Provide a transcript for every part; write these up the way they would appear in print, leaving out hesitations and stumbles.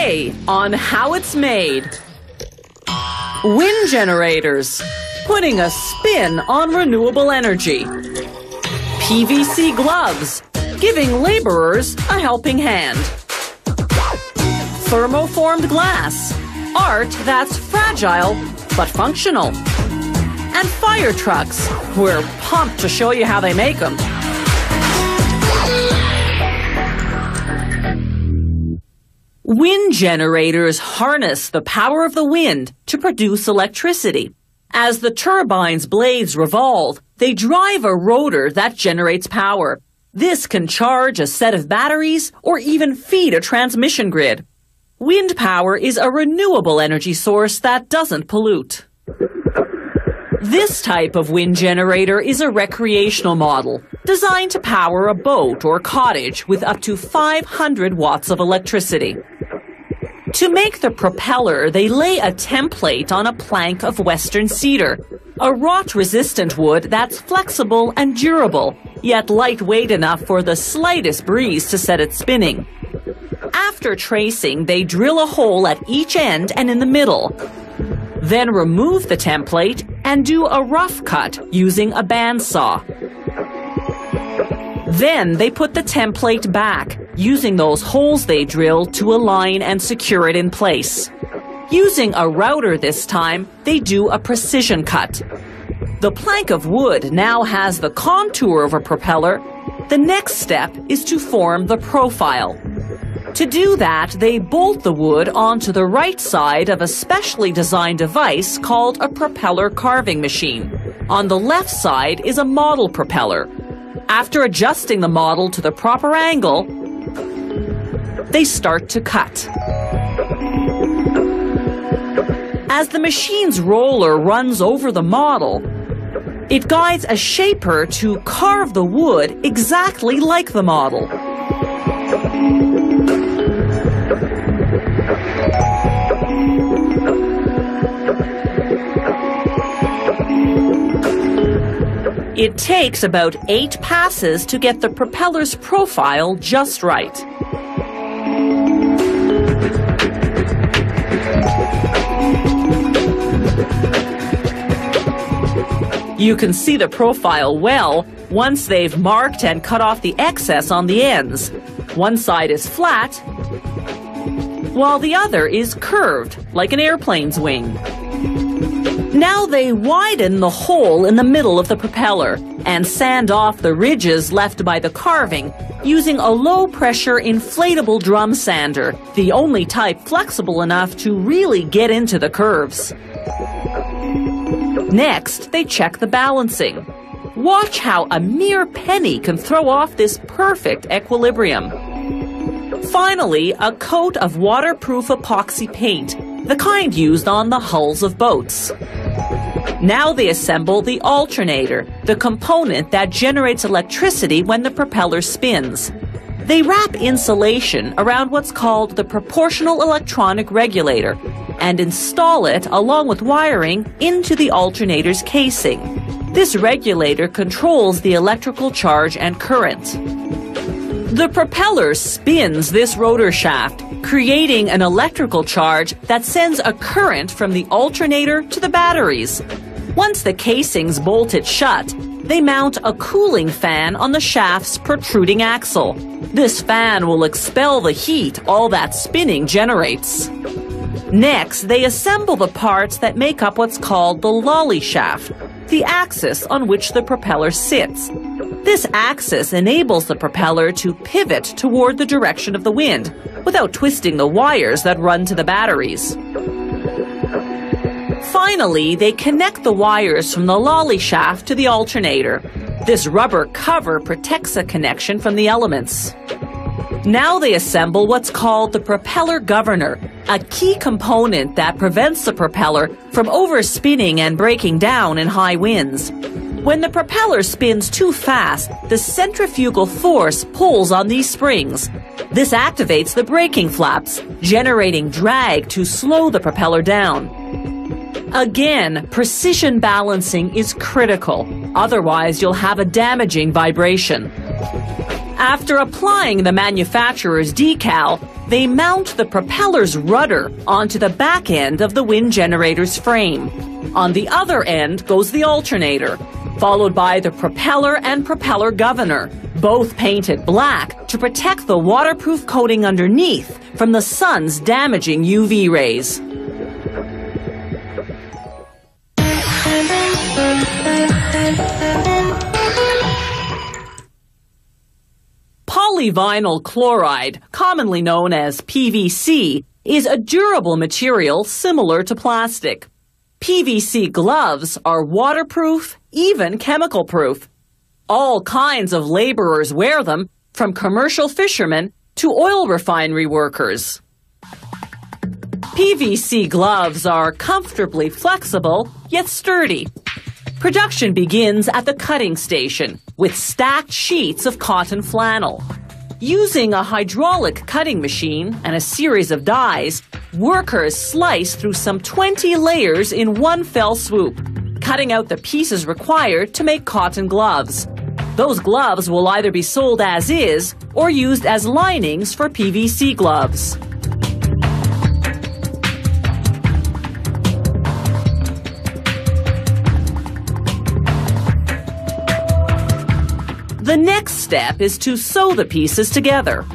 Today on How It's Made. Wind generators, putting a spin on renewable energy. PVC gloves, giving laborers a helping hand. Thermoformed glass, art that's fragile but functional. And fire trucks, we're pumped to show you how they make them. Wind generators harness the power of the wind to produce electricity. As the turbine's blades revolve, they drive a rotor that generates power. This can charge a set of batteries or even feed a transmission grid. Wind power is a renewable energy source that doesn't pollute. This type of wind generator is a recreational model, designed to power a boat or cottage with up to 500 watts of electricity. To make the propeller, they lay a template on a plank of western cedar, a rot-resistant wood that's flexible and durable, yet lightweight enough for the slightest breeze to set it spinning. After tracing, they drill a hole at each end and in the middle. Then remove the template and do a rough cut using a bandsaw. Then they put the template back, using those holes they drilled to align and secure it in place. Using a router this time, they do a precision cut. The plank of wood now has the contour of a propeller. The next step is to form the profile. To do that, they bolt the wood onto the right side of a specially designed device called a propeller carving machine. On the left side is a model propeller. After adjusting the model to the proper angle, they start to cut. As the machine's roller runs over the model, it guides a shaper to carve the wood exactly like the model. It takes about 8 passes to get the propeller's profile just right. You can see the profile well once they've marked and cut off the excess on the ends. One side is flat, while the other is curved, like an airplane's wing. Now they widen the hole in the middle of the propeller and sand off the ridges left by the carving using a low-pressure inflatable drum sander, the only type flexible enough to really get into the curves. Next, they check the balancing. Watch how a mere penny can throw off this perfect equilibrium. Finally, a coat of waterproof epoxy paint, the kind used on the hulls of boats. Now they assemble the alternator, the component that generates electricity when the propeller spins. They wrap insulation around what's called the proportional electronic regulator and install it, along with wiring, into the alternator's casing. This regulator controls the electrical charge and current. The propeller spins this rotor shaft, creating an electrical charge that sends a current from the alternator to the batteries. Once the casing's bolted shut, they mount a cooling fan on the shaft's protruding axle. This fan will expel the heat all that spinning generates. Next, they assemble the parts that make up what's called the lolly shaft, the axis on which the propeller sits. This axis enables the propeller to pivot toward the direction of the wind without twisting the wires that run to the batteries. Finally, they connect the wires from the lolly shaft to the alternator. This rubber cover protects the connection from the elements. Now they assemble what's called the propeller governor, a key component that prevents the propeller from overspinning and breaking down in high winds. When the propeller spins too fast, the centrifugal force pulls on these springs. This activates the braking flaps, generating drag to slow the propeller down. Again, precision balancing is critical, otherwise you'll have a damaging vibration. After applying the manufacturer's decal, they mount the propeller's rudder onto the back end of the wind generator's frame. On the other end goes the alternator, followed by the propeller and propeller governor, both painted black to protect the waterproof coating underneath from the sun's damaging UV rays. Polyvinyl chloride, commonly known as PVC, is a durable material similar to plastic. PVC gloves are waterproof, even chemical-proof. All kinds of laborers wear them, from commercial fishermen to oil refinery workers. PVC gloves are comfortably flexible, yet sturdy. Production begins at the cutting station with stacked sheets of cotton flannel. Using a hydraulic cutting machine and a series of dies, workers slice through some 20 layers in one fell swoop, cutting out the pieces required to make cotton gloves. Those gloves will either be sold as is or used as linings for PVC gloves. The next step is to sew the pieces together.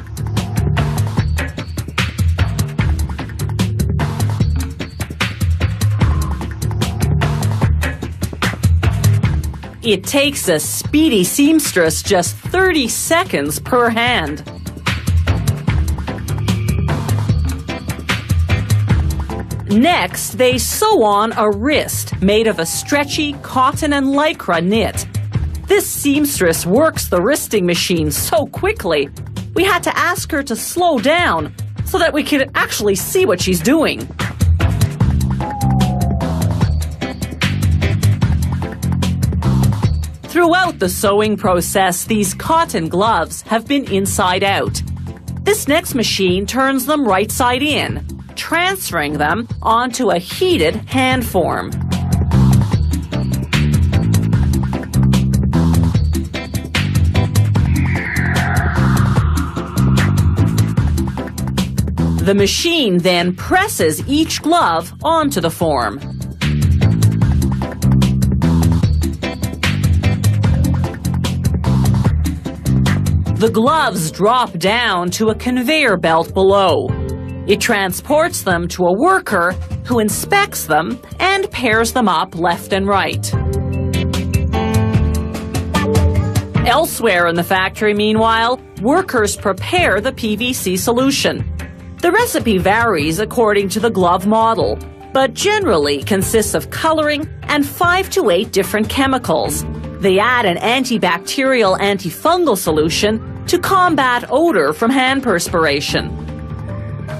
It takes a speedy seamstress just 30 seconds per hand. Next, they sew on a wrist made of a stretchy cotton and lycra knit. This seamstress works the wristing machine so quickly, we had to ask her to slow down so that we could actually see what she's doing. Throughout the sewing process, these cotton gloves have been inside out. This next machine turns them right side in, transferring them onto a heated hand form. The machine then presses each glove onto the form. The gloves drop down to a conveyor belt below. It transports them to a worker who inspects them and pairs them up left and right. Elsewhere in the factory, meanwhile, workers prepare the PVC solution. The recipe varies according to the glove model, but generally consists of coloring and 5 to 8 different chemicals. They add an antibacterial antifungal solution to combat odor from hand perspiration.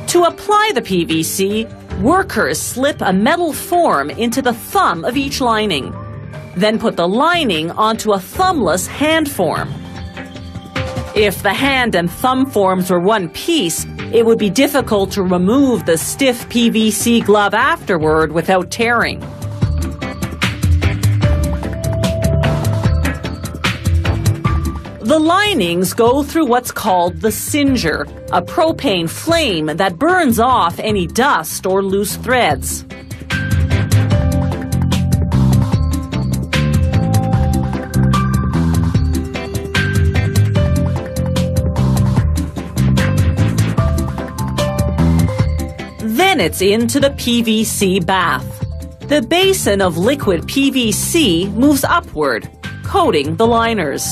To apply the PVC, workers slip a metal form into the thumb of each lining, then put the lining onto a thumbless hand form. If the hand and thumb forms were one piece, it would be difficult to remove the stiff PVC glove afterward without tearing. The linings go through what's called the singer, a propane flame that burns off any dust or loose threads. Then it's into the PVC bath. The basin of liquid PVC moves upward, coating the liners.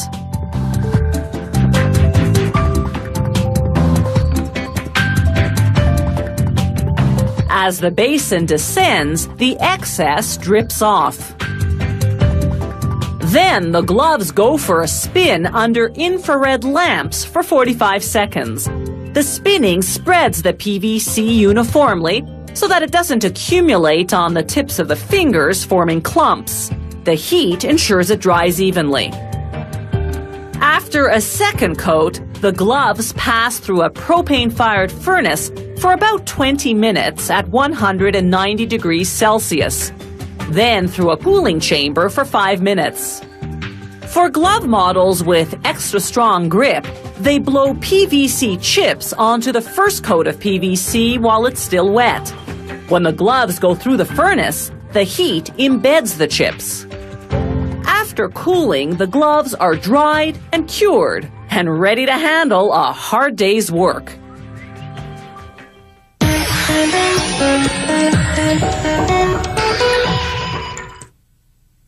As the basin descends, the excess drips off. Then the gloves go for a spin under infrared lamps for 45 seconds. The spinning spreads the PVC uniformly so that it doesn't accumulate on the tips of the fingers, forming clumps. The heat ensures it dries evenly. After a second coat, the gloves pass through a propane-fired furnace for about 20 minutes at 190 degrees Celsius, then through a cooling chamber for 5 minutes. For glove models with extra strong grip, They blow PVC chips onto the first coat of PVC while it's still wet. When the gloves go through the furnace, the heat embeds the chips. After cooling, the gloves are dried and cured and ready to handle a hard day's work.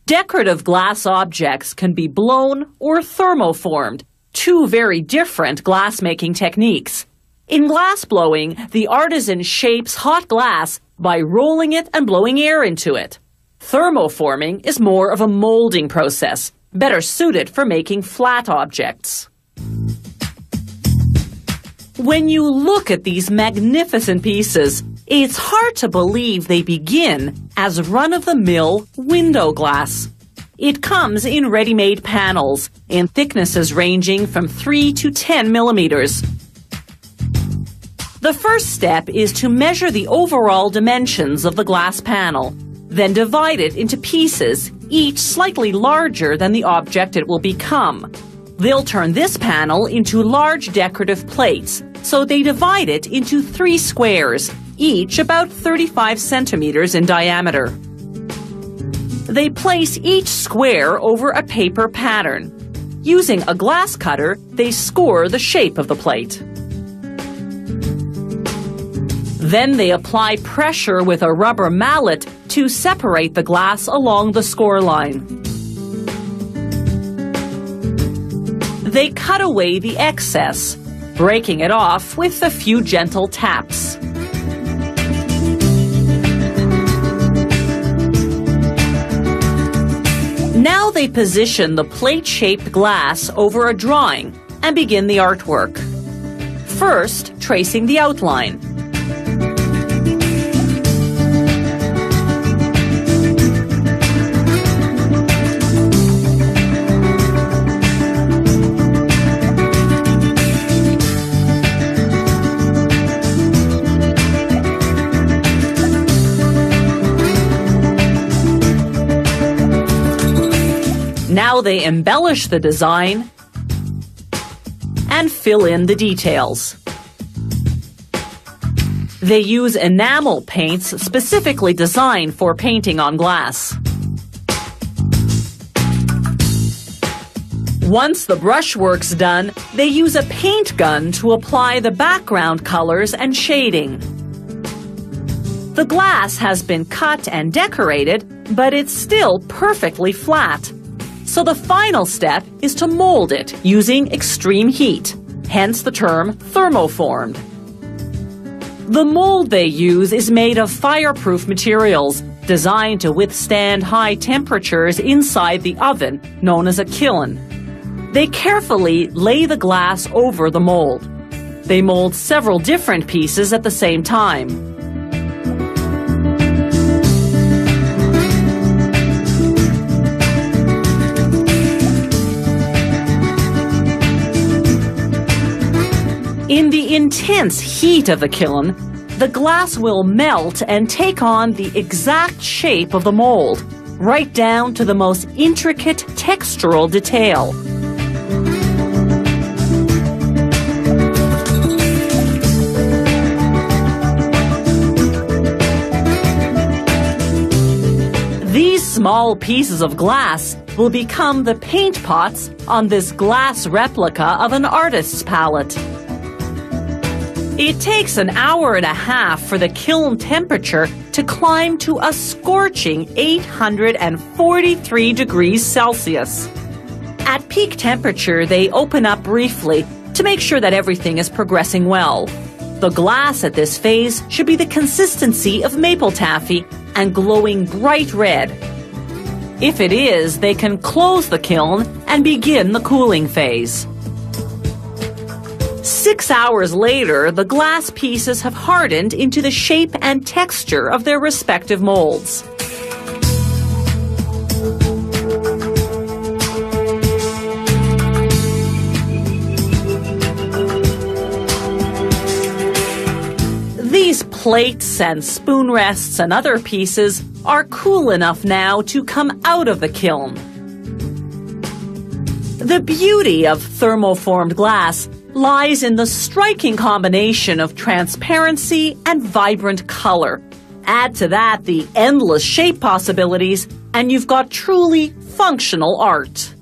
Decorative glass objects can be blown or thermoformed, two very different glass-making techniques. In glass blowing, the artisan shapes hot glass by rolling it and blowing air into it. Thermoforming is more of a molding process, better suited for making flat objects. When you look at these magnificent pieces, it's hard to believe they begin as run-of-the-mill window glass. It comes in ready-made panels in thicknesses ranging from 3 to 10 millimeters. The first step is to measure the overall dimensions of the glass panel, then divide it into pieces, each slightly larger than the object it will become. They'll turn this panel into large decorative plates, so they divide it into 3 squares, each about 35 centimeters in diameter. They place each square over a paper pattern. Using a glass cutter, they score the shape of the plate. Then they apply pressure with a rubber mallet to separate the glass along the score line. They cut away the excess, breaking it off with a few gentle taps. Now they position the plate-shaped glass over a drawing and begin the artwork. First, tracing the outline. Now they embellish the design and fill in the details. They use enamel paints specifically designed for painting on glass. Once the brushwork's done, they use a paint gun to apply the background colors and shading. The glass has been cut and decorated, but it's still perfectly flat. So the final step is to mold it using extreme heat, hence the term thermoformed. The mold they use is made of fireproof materials designed to withstand high temperatures inside the oven, known as a kiln. They carefully lay the glass over the mold. They mold several different pieces at the same time. In the intense heat of the kiln, the glass will melt and take on the exact shape of the mold, right down to the most intricate textural detail. These small pieces of glass will become the paint pots on this glass replica of an artist's palette. It takes an hour and a half for the kiln temperature to climb to a scorching 843 degrees Celsius. At peak temperature, they open up briefly to make sure that everything is progressing well. The glass at this phase should be the consistency of maple taffy and glowing bright red. If it is, they can close the kiln and begin the cooling phase. 6 hours later, the glass pieces have hardened into the shape and texture of their respective molds. These plates and spoon rests and other pieces are cool enough now to come out of the kiln. The beauty of thermoformed glass lies in the striking combination of transparency and vibrant color. Add to that the endless shape possibilities, and you've got truly functional art.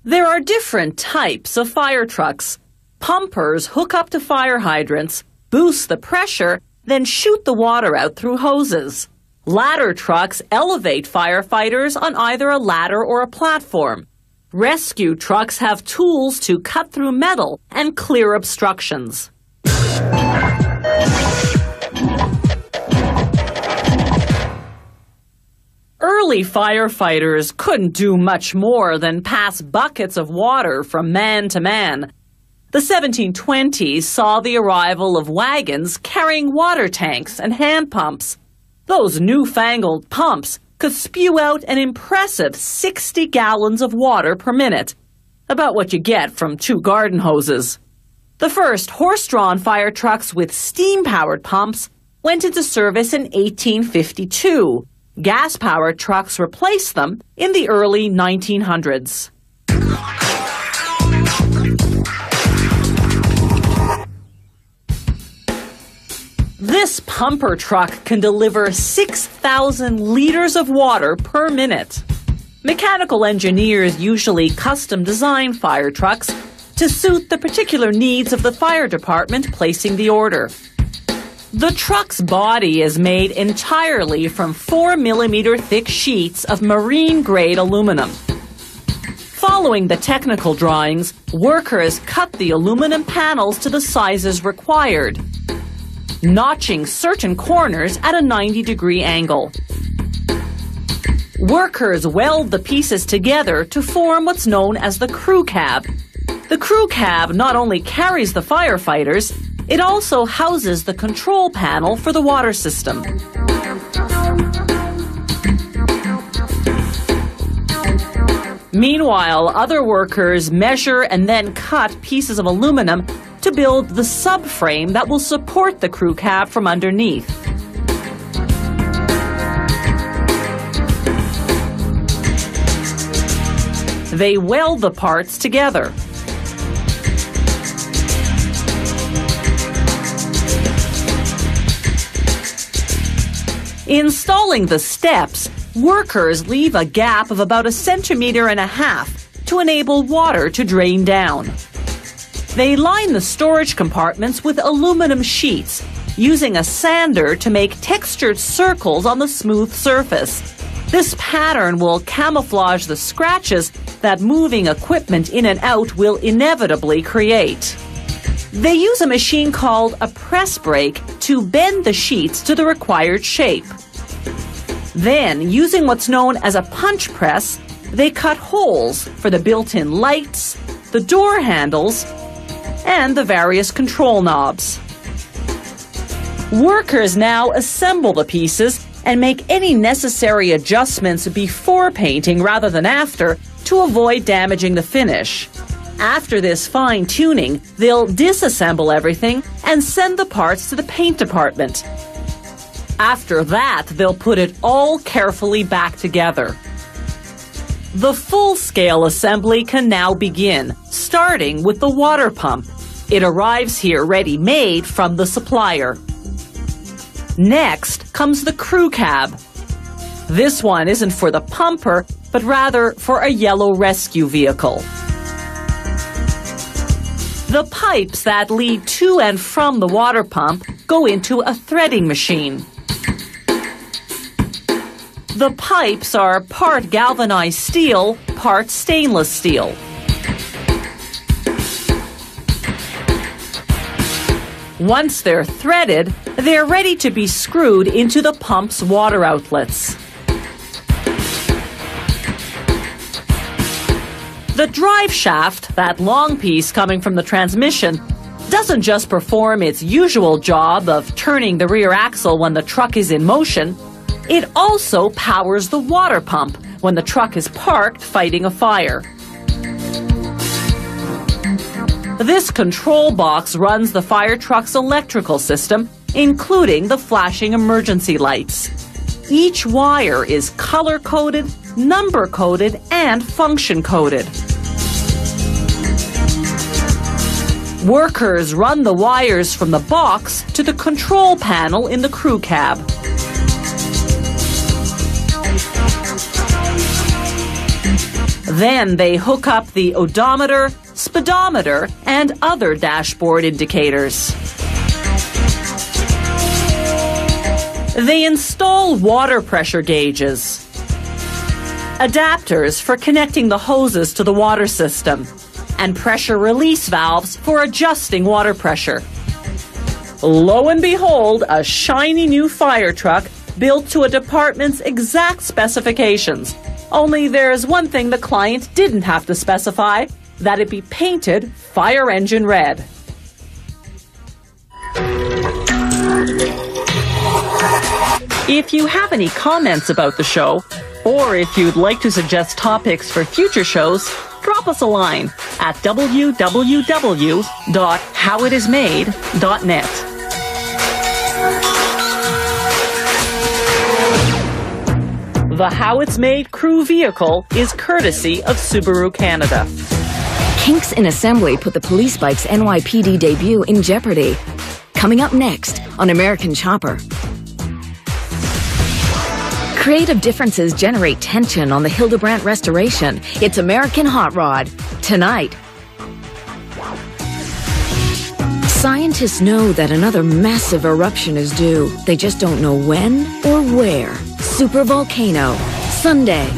There are different types of fire trucks. Pumpers hook up to fire hydrants, boost the pressure, then shoot the water out through hoses. Ladder trucks elevate firefighters on either a ladder or a platform. Rescue trucks have tools to cut through metal and clear obstructions. Early firefighters couldn't do much more than pass buckets of water from man to man. The 1720s saw the arrival of wagons carrying water tanks and hand pumps. Those newfangled pumps could spew out an impressive 60 gallons of water per minute, about what you get from 2 garden hoses. The first horse-drawn fire trucks with steam-powered pumps went into service in 1852. Gas-powered trucks replaced them in the early 1900s. This pumper truck can deliver 6,000 liters of water per minute. Mechanical engineers usually custom design fire trucks to suit the particular needs of the fire department placing the order. The truck's body is made entirely from 4mm thick sheets of marine-grade aluminum. Following the technical drawings, workers cut the aluminum panels to the sizes required, notching certain corners at a 90-degree angle. Workers weld the pieces together to form what's known as the crew cab. The crew cab not only carries the firefighters, it also houses the control panel for the water system. Meanwhile, other workers measure and then cut pieces of aluminum to build the subframe that will support the crew cab from underneath. They weld the parts together. Installing the steps, workers leave a gap of about 1.5 centimeters to enable water to drain down. They line the storage compartments with aluminum sheets, using a sander to make textured circles on the smooth surface. This pattern will camouflage the scratches that moving equipment in and out will inevitably create. They use a machine called a press brake to bend the sheets to the required shape. Then, using what's known as a punch press, they cut holes for the built-in lights, the door handles, and the various control knobs. Workers now assemble the pieces and make any necessary adjustments before painting rather than after to avoid damaging the finish. After this fine-tuning, they'll disassemble everything and send the parts to the paint department. After that, they'll put it all carefully back together. The full-scale assembly can now begin, starting with the water pump. It arrives here ready-made from the supplier. Next comes the crew cab. This one isn't for the pumper, but rather for a yellow rescue vehicle. The pipes that lead to and from the water pump go into a threading machine. The pipes are part galvanized steel, part stainless steel. Once they're threaded, they're ready to be screwed into the pump's water outlets. The drive shaft, that long piece coming from the transmission, doesn't just perform its usual job of turning the rear axle when the truck is in motion, it also powers the water pump when the truck is parked fighting a fire. This control box runs the fire truck's electrical system, including the flashing emergency lights. Each wire is color-coded, number-coded, and function-coded. Workers run the wires from the box to the control panel in the crew cab. Then they hook up the odometer, speedometer, and other dashboard indicators. They install water pressure gauges, adapters for connecting the hoses to the water system, and pressure release valves for adjusting water pressure. Lo and behold, a shiny new fire truck built to a department's exact specifications. Only there's one thing the client didn't have to specify, that it be painted fire engine red. If you have any comments about the show, or if you'd like to suggest topics for future shows, drop us a line at www.howitismade.net. The How It's Made crew vehicle is courtesy of Subaru Canada. Kinks in assembly put the police bike's NYPD debut in jeopardy. Coming up next on American Chopper. Creative differences generate tension on the Hildebrandt restoration. It's American Hot Rod. Tonight. Scientists know that another massive eruption is due. They just don't know when or where. Supervolcano. Sunday.